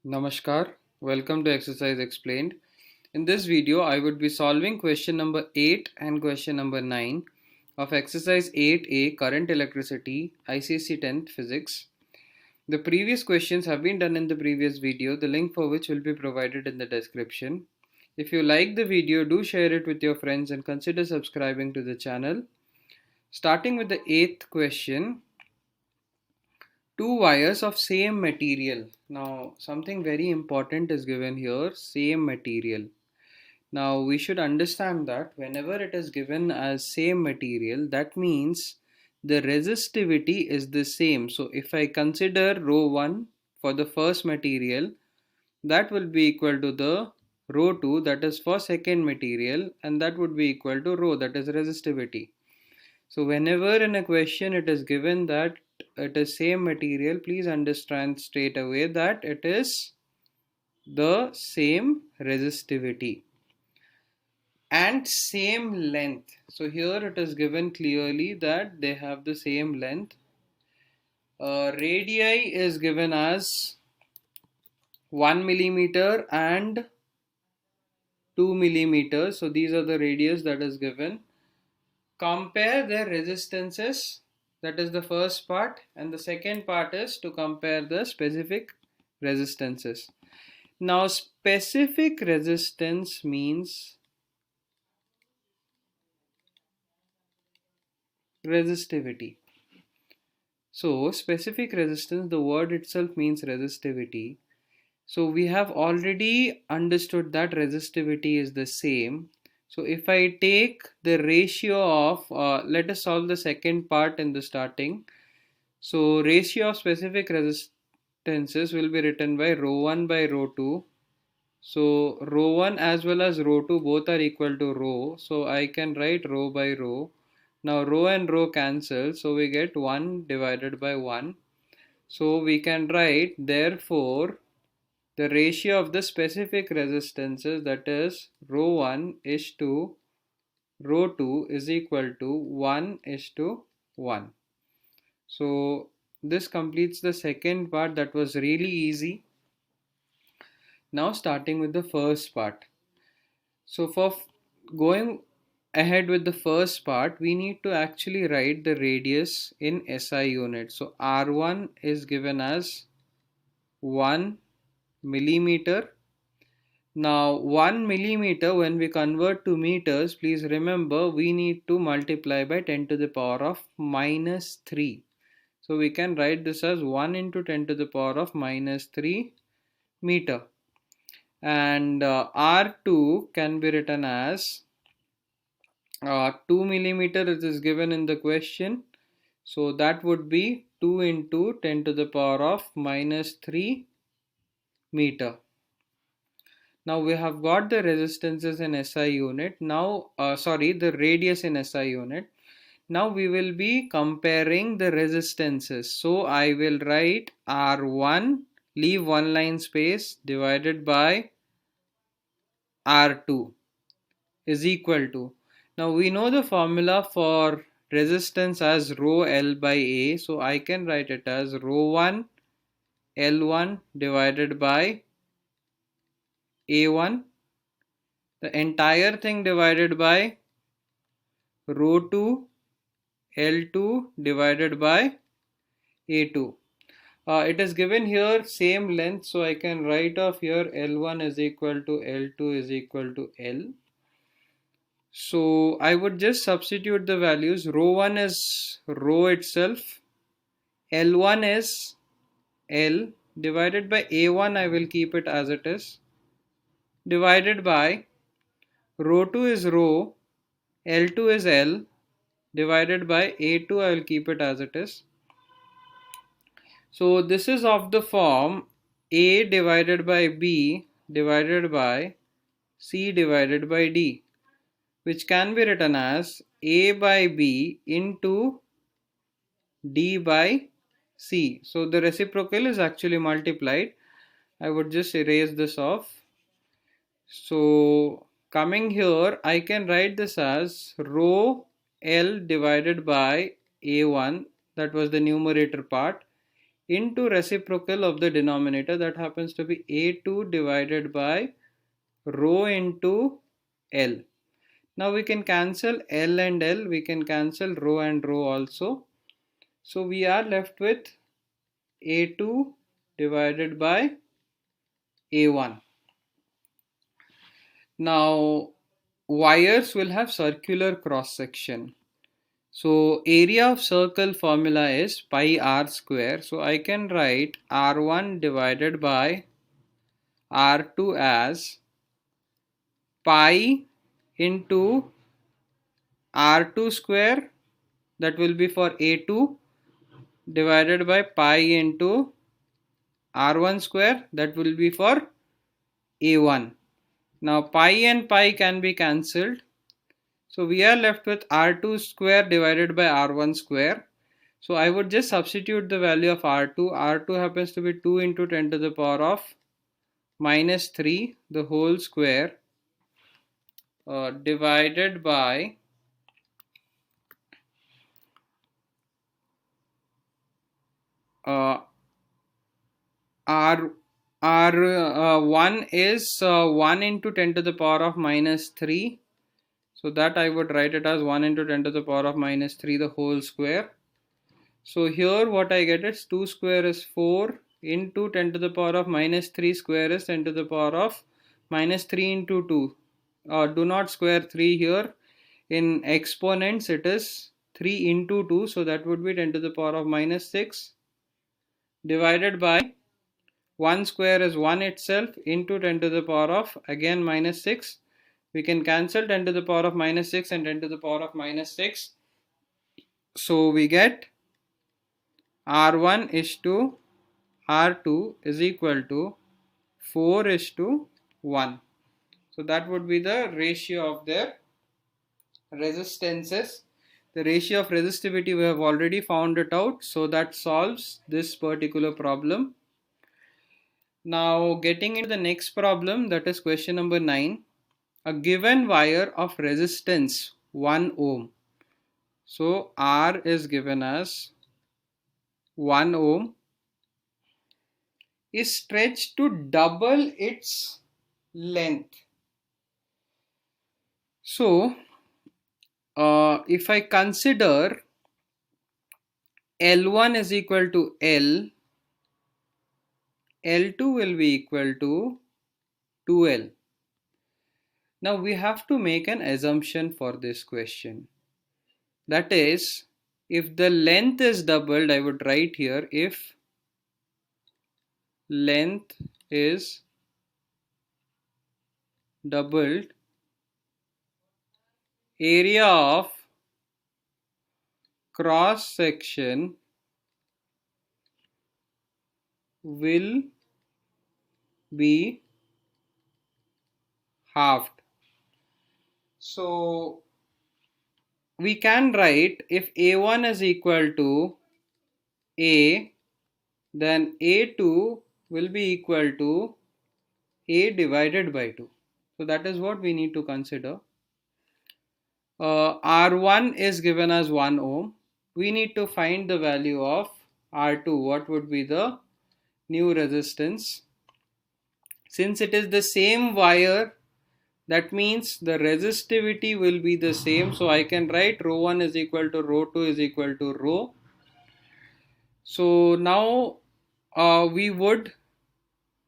Namaskar, welcome to Exercise Explained. In this video, I would be solving question number 8 and question number 9 of exercise 8A Current Electricity ICSE 10th Physics. The previous questions have been done in the previous video, the link for which will be provided in the description. If you like the video, do share it with your friends and consider subscribing to the channel. Starting with the 8th question. Two wires of same material. Now something very important is given here, same material. Now we should understand that whenever it is given as same material, that means the resistivity is the same. So if I consider rho 1 for the first material, that will be equal to the rho 2, that is for second material, and that would be equal to rho, that is resistivity. So whenever in a question it is given that it is same material, please understand straight away that it is the same resistivity and same length. So here it is given clearly that they have the same length. Radii is given as 1 millimeter and 2 millimeters. So these are the radius that is given. Compare their resistances, that is the first part, and the second part is to compare the specific resistances. Now specific resistance means resistivity. So specific resistance, the word itself means resistivity. So we have already understood that resistivity is the same. So if I take the ratio of, let us solve the second part in the starting. So ratio of specific resistances will be written by rho 1 by rho 2. So rho 1 as well as rho 2 both are equal to rho. So I can write rho by rho. Now rho and rho cancel. So we get 1 divided by 1. So we can write therefore the ratio of the specific resistances, that is rho 1 is to rho 2 is equal to 1 is to 1. So this completes the second part. That was really easy. Now starting with the first part. So for going ahead with the first part, we need to actually write the radius in SI units. So R1 is given as 1 millimeter. Now 1 millimeter, when we convert to meters, please remember we need to multiply by 10 to the power of minus 3. So we can write this as 1 into 10 to the power of minus 3 meter. And R2 can be written as 2 millimeter, it is given in the question. So that would be 2 into 10 to the power of minus 3 meter. Now we have got the resistances in SI unit. Now, the radius in SI unit. Now we will be comparing the resistances. So I will write R1, leave one line space, divided by R2 is equal to. Now we know the formula for resistance as rho L by A. So I can write it as rho 1 L1 divided by A1. The entire thing divided by rho 2 L2 divided by A2. It is given here same length, so I can write off here L1 is equal to L2 is equal to L. So I would just substitute the values. Rho 1 is rho itself, L1 is L divided by A1, I will keep it as it is, divided by rho 2 is rho, L2 is L, divided by A2, I will keep it as it is. So this is of the form A divided by B divided by C divided by D, which can be written as A by B into D by C. So the reciprocal is actually multiplied. I would just erase this off. So coming here, I can write this as rho L divided by A1, that was the numerator part, into reciprocal of the denominator, that happens to be A2 divided by rho into L. Now we can cancel L and L, we can cancel rho and rho also. So we are left with A2 divided by A1. Now wires will have circular cross section. So area of circle formula is pi r square. So I can write R1 divided by R2 as pi into R2 square, that will be for A2, divided by pi into R1 square, that will be for A1. Now pi and pi can be cancelled. So we are left with R2 square divided by R1 square. So I would just substitute the value of R2. R2 happens to be 2 into 10 to the power of minus 3 the whole square divided by R1 is 1 into 10 to the power of minus 3. So that I would write it as 1 into 10 to the power of minus 3 the whole square. So here what I get is 2 square is 4 into 10 to the power of minus 3 square is 10 to the power of minus 3 into 2. Do not square 3 here. In exponents it is 3 into 2. So that would be 10 to the power of minus 6 divided by 1 square is 1 itself into 10 to the power of again minus 6. We can cancel 10 to the power of minus 6 and 10 to the power of minus 6. So we get R1 is to R2 is equal to 4 is to 1. So that would be the ratio of their resistances. The ratio of resistivity we have already found it out. So that solves this particular problem. Now getting into the next problem, that is question number 9. A given wire of resistance 1 ohm. So R is given as 1 ohm is stretched to double its length. So if I consider L1 is equal to L, L2 will be equal to 2L. Now we have to make an assumption for this question. That is, if the length is doubled, I would write here if length is doubled, area of cross section will be halved. So we can write if A1 is equal to A, then A2 will be equal to A divided by 2. So that is what we need to consider. R1 is given as 1 ohm. We need to find the value of R2. What would be the new resistance? Since it is the same wire, that means the resistivity will be the same. So I can write rho 1 is equal to rho 2 is equal to rho. So now we would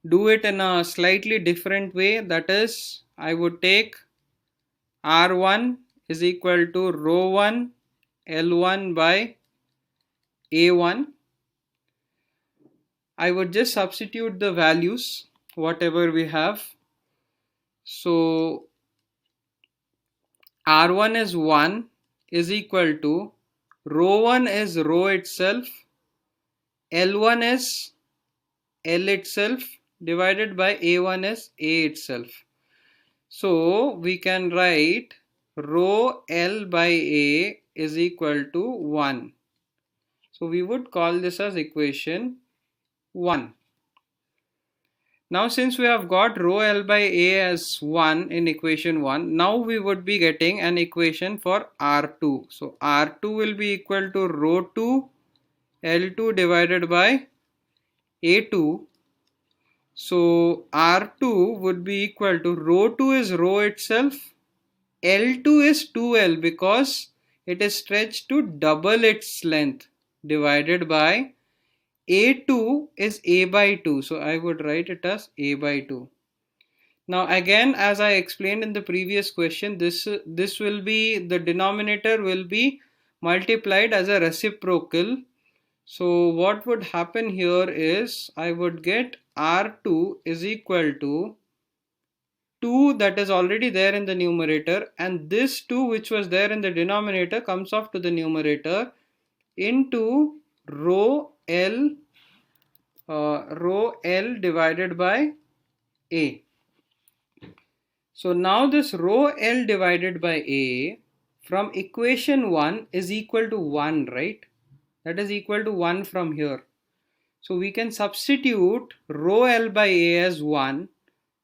do it in a slightly different way. That is, I would take R1 is equal to rho 1 L1 by A1. I would just substitute the values, whatever we have. So R1 is 1 is equal to rho 1 is rho itself, L1 is L itself divided by A1 is A itself. So we can write rho L by A is equal to 1. So we would call this as equation 1. Now since we have got rho L by A as 1 in equation 1, now we would be getting an equation for R2. So R2 will be equal to rho 2 L2 divided by A2. So R2 would be equal to rho 2 is rho itself. L2 is 2L because it is stretched to double its length divided by A2 is A by 2. So I would write it as A by 2. Now again, as I explained in the previous question, this will be, the denominator will be multiplied as a reciprocal. So what would happen here is I would get R2 is equal to 2 that is already there in the numerator, and this 2 which was there in the denominator comes off to the numerator into rho L divided by A. So now this rho L divided by A from equation 1 is equal to 1, right? That is equal to 1 from here. So we can substitute rho L by A as 1.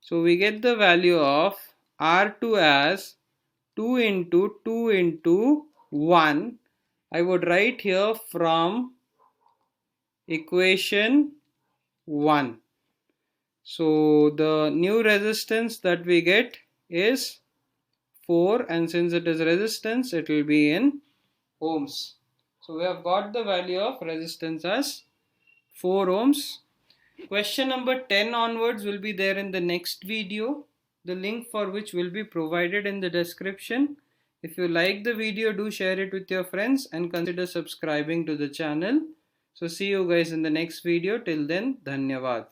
So we get the value of R2 as 2 into 2 into 1. I would write here from equation 1. So the new resistance that we get is 4, and since it is resistance, it will be in ohms. So we have got the value of resistance as 4 ohms. Question number 10 onwards will be there in the next video, the link for which will be provided in the description. If you like the video, do share it with your friends and consider subscribing to the channel. So see you guys in the next video. Till then, Dhanyavad.